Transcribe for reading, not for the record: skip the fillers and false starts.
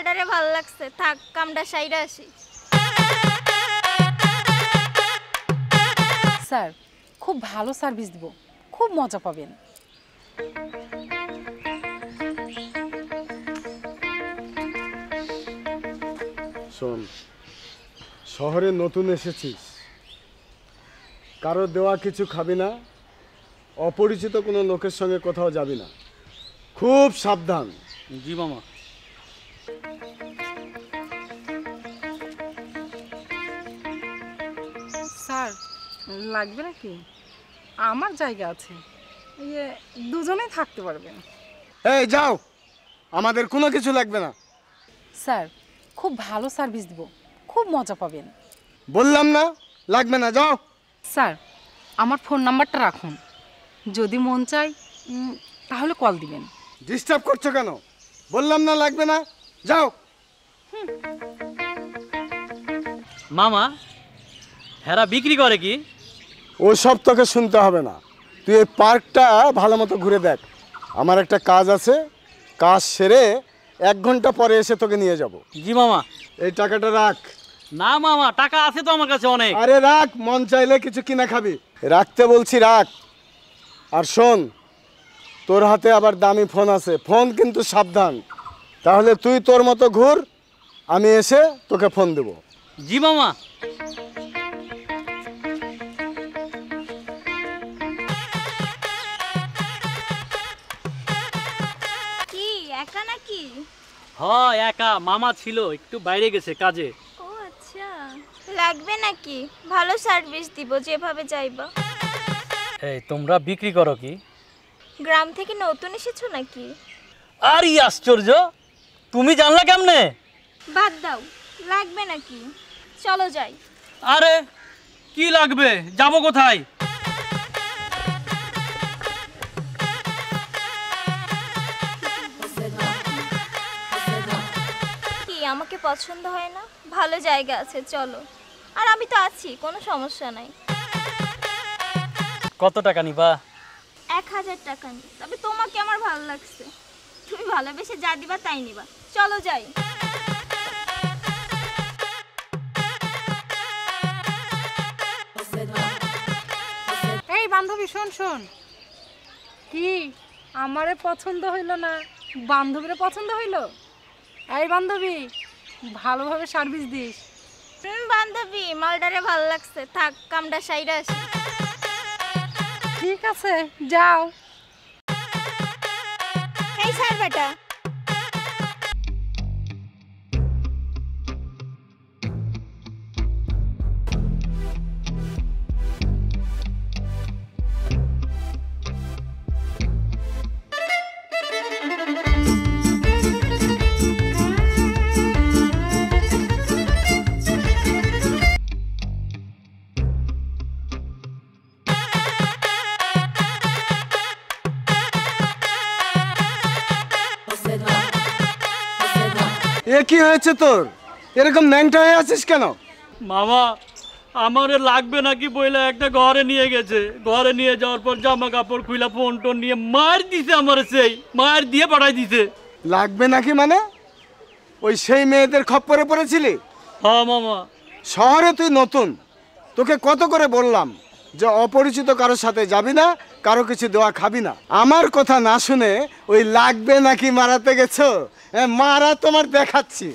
মালটারে ভাল লাগছে, থাক কামটা সাইরা আসি। স্যার খুব ভালো সার্ভিস দিব, খুব মজা পাবেন। শোন, শহরে নতুন এসেছিস, কারো দেওয়া কিছু খাবি না, অপরিচিত কোনো লোকের সঙ্গে কোথাও যাবি না, খুব সাবধান। জি মামা। স্যার লাগবে নাকি? আমার জায়গা আছে, দুজনেই থাকতে পারবেন। এই যাও, আমাদের কোনো কিছু লাগবে না। স্যার খুব ভালো সার্ভিস দিব, খুব মজা পাবেন। বললাম না লাগবে না, যাও। স্যার আমার ফোন নাম্বারটা রাখুন, যদি মন চাই তাহলে কল দিবেন। ডিস্টার্ব করছো কেন? বললাম না লাগবে না, যাও। মামা হেরা বিক্রি করে কি? ওসব তোকে শুনতে হবে না, তুই এই পার্কটা ভালো মতো ঘুরে দেখ। আমার একটা কাজ আছে, কাজ সেরে 1 ঘন্টা পরে এসে তোকে নিয়ে যাব। জি মামা। এই টাকাটা রাখ। না মামা, টাকা আছে তো আমার কাছে অনেক। আরে রাখ, মন চাইলে কিছু কিনা খাবি, রাখতে বলছি রাখ। আর শোন, তোর হাতে আবার দামি ফোন আছে, ফোন কিন্তু সাবধান। তাহলে তুই তোর মতো ঘুর, আমি এসে তোকে ফোন দেব। জি মামা। কি একা নাকি? হ্যাঁ একা, মামা ছিল একটু বাইরে গেছে কাজে। ও আচ্ছা, লাগবে নাকি? ভালো সার্ভিস দিব যেভাবে চাইবা। এই তোমরা বিক্রি করো কি? গ্রাম থেকে নতুন এসেছো নাকি? আরে আশ্চর্য, তুমি জানলা কেমনে? বাদ দাও, লাগবে নাকি? চলো যাই। আরে কি লাগবে, যাবো কোথায়? কি আমাকে পছন্দ হয় না? ভালো জায়গা আছে, চলো। আর আমি তো আছি, কোনো সমস্যা নাই। কত টাকা নিবা? 1000 টাকা নি, তবে তোমাকে আমার ভালো লাগছে, তুমি ভালোবেসে যা দিবা তাই নিবা। চলো যাই। এই বান্ধবী শোন শোন, কি আমারে পছন্দ হইল না, বান্ধবীরে পছন্দ হইল? এই বান্ধবী ভালোভাবে সার্ভিস দিস। বান্ধবী মালটারে ভাল লাগছে, থাক কামটা সাইরা আসি। ঠিক আছে যাও। এই স্যার বেটা, এ কি হয়েছে তোর? এরকম ন্যাংটা হয়ে আছিস কেন? মামা আমারে লাগবে নাকি বইলা একটা ঘরে নিয়ে গেছে, ঘরে নিয়ে যাওয়ার পর জামা কাপড় খুইলা ফোন টোন নিয়ে মার দিছে, আমার সেই মার দিয়ে পাঠাই দিছে। লাগবে নাকি মানে? ওই সেই মেয়েদের খপ্পরে পড়েছিলি? হ্যাঁ মামা। শহরে তুই নতুন, তোকে কত করে বললাম যে অপরিচিত কারোর সাথে যাবি না, কারো কিছু দেওয়া খাবি না। আমার কথা না শুনে ওই লাগবে নাকি মারাতে গেছো? মারা তোমার দেখাচ্ছি।